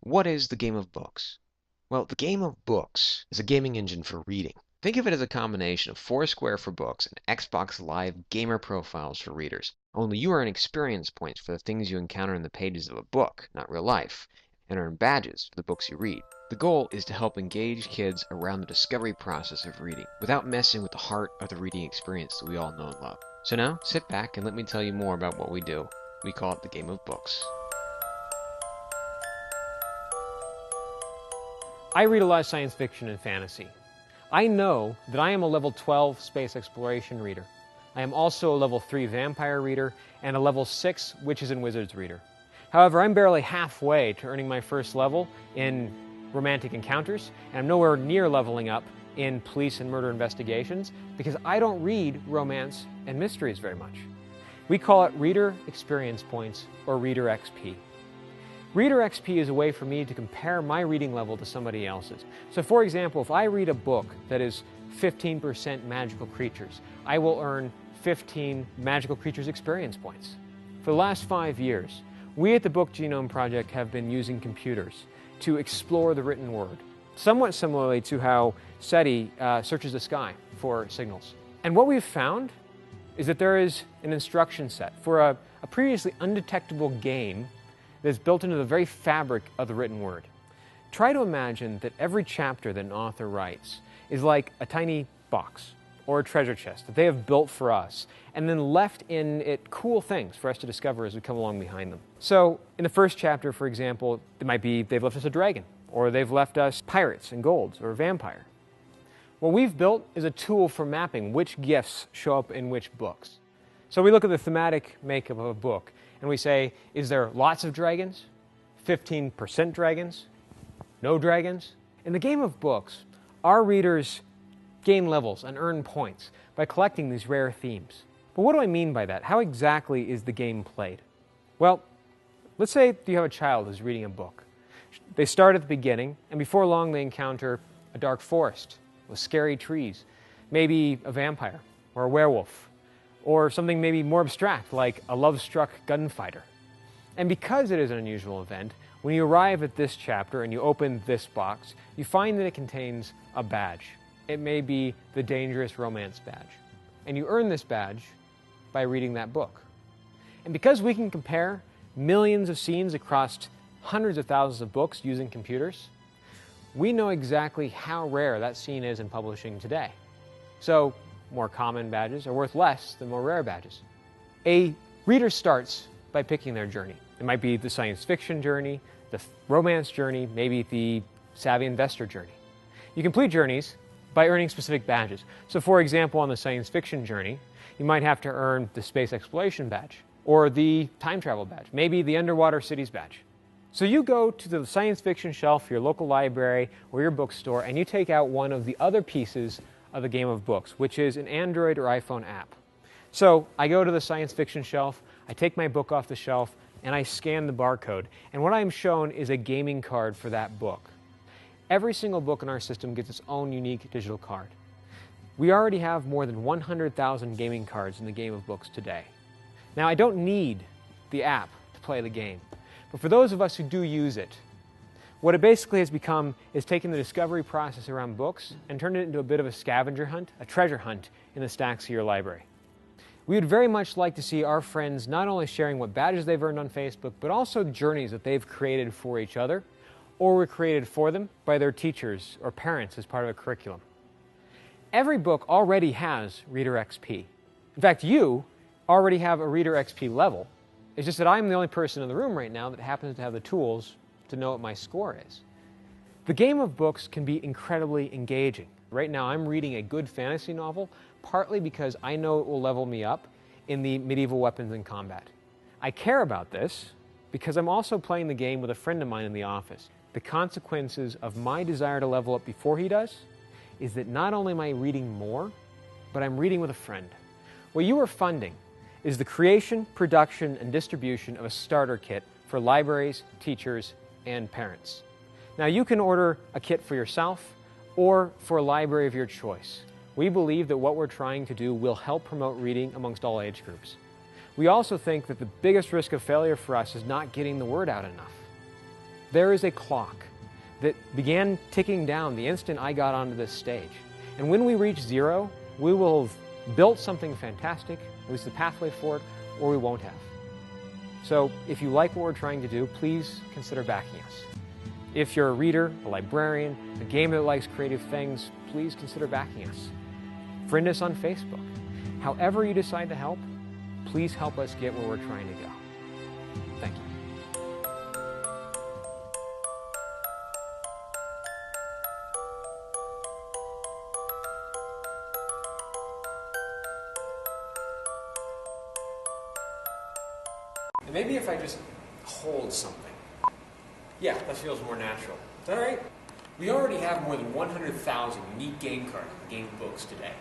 What is the game of books? Well, the game of books is a gaming engine for reading. Think of it as a combination of Foursquare for books and Xbox Live gamer profiles for readers. Only you earn experience points for the things you encounter in the pages of a book, not real life, and earn badges for the books you read. The goal is to help engage kids around the discovery process of reading without messing with the heart of the reading experience that we all know and love. So now, sit back and let me tell you more about what we do. We call it the game of books. I read a lot of science fiction and fantasy. I know that I am a level 12 space exploration reader. I am also a level 3 vampire reader and a level 6 witches and wizards reader. However, I'm barely halfway to earning my first level in romantic encounters, and I'm nowhere near leveling up in police and murder investigations because I don't read romance and mysteries very much. We call it Reader Experience Points, or Reader XP. Reader XP is a way for me to compare my reading level to somebody else's. So for example, if I read a book that is 15% magical creatures, I will earn 15 magical creatures experience points. For the last 5 years, we at the Book Genome Project have been using computers to explore the written word, somewhat similarly to how SETI searches the sky for signals. And what we've found is that there is an instruction set for a previously undetectable game that's built into the very fabric of the written word. Try to imagine that every chapter that an author writes is like a tiny box or a treasure chest that they have built for us and then left in it cool things for us to discover as we come along behind them. So in the first chapter, for example, it might be they've left us a dragon, or they've left us pirates and golds, or a vampire. What we've built is a tool for mapping which gifts show up in which books. So we look at the thematic makeup of a book and we say, is there lots of dragons? 15% dragons? No dragons? In the game of books, our readers gain levels and earn points by collecting these rare themes. But what do I mean by that? How exactly is the game played? Well, let's say you have a child who's reading a book. They start at the beginning, and before long they encounter a dark forest with scary trees, maybe a vampire or a werewolf, or something maybe more abstract like a love-struck gunfighter. And because it is an unusual event, when you arrive at this chapter and you open this box, you find that it contains a badge. It may be the Dangerous Romance badge. And you earn this badge by reading that book. And because we can compare millions of scenes across hundreds of thousands of books using computers, we know exactly how rare that scene is in publishing today. So more common badges are worth less than more rare badges. A reader starts by picking their journey. It might be the science fiction journey, the romance journey, maybe the savvy investor journey. You complete journeys by earning specific badges. So for example, on the science fiction journey, you might have to earn the space exploration badge, or the time travel badge, maybe the underwater cities badge. So you go to the science fiction shelf, your local library, or your bookstore, and you take out one of the other pieces of the game of books, which is an Android or iPhone app. So I go to the science fiction shelf, I take my book off the shelf, and I scan the barcode. And what I'm shown is a gaming card for that book. Every single book in our system gets its own unique digital card. We already have more than 100,000 gaming cards in the game of books today. Now, I don't need the app to play the game, but for those of us who do use it, what it basically has become is taking the discovery process around books and turned it into a bit of a scavenger hunt, a treasure hunt in the stacks of your library. We would very much like to see our friends not only sharing what badges they've earned on Facebook, but also journeys that they've created for each other or were created for them by their teachers or parents as part of a curriculum. Every book already has Reader XP. In fact, you already have a Reader XP level. It's just that I'm the only person in the room right now that happens to have the tools to know what my score is. The game of books can be incredibly engaging. Right now I'm reading a good fantasy novel, partly because I know it will level me up in the medieval weapons and combat. I care about this because I'm also playing the game with a friend of mine in the office. The consequences of my desire to level up before he does is that not only am I reading more, but I'm reading with a friend. What you are funding is the creation, production, and distribution of a starter kit for libraries, teachers, and parents. Now you can order a kit for yourself or for a library of your choice. We believe that what we're trying to do will help promote reading amongst all age groups. We also think that the biggest risk of failure for us is not getting the word out enough. There is a clock that began ticking down the instant I got onto this stage. And when we reach 0, we will have built something fantastic, at least the pathway for it, or we won't have. So if you like what we're trying to do, please consider backing us. If you're a reader, a librarian, a gamer that likes creative things, please consider backing us. Friend us on Facebook. However you decide to help, please help us get where we're trying to go. Thank you. And maybe if I just hold something. Yeah, that feels more natural. Is that all right? We already have more than 100,000 unique game cards in the game of books today.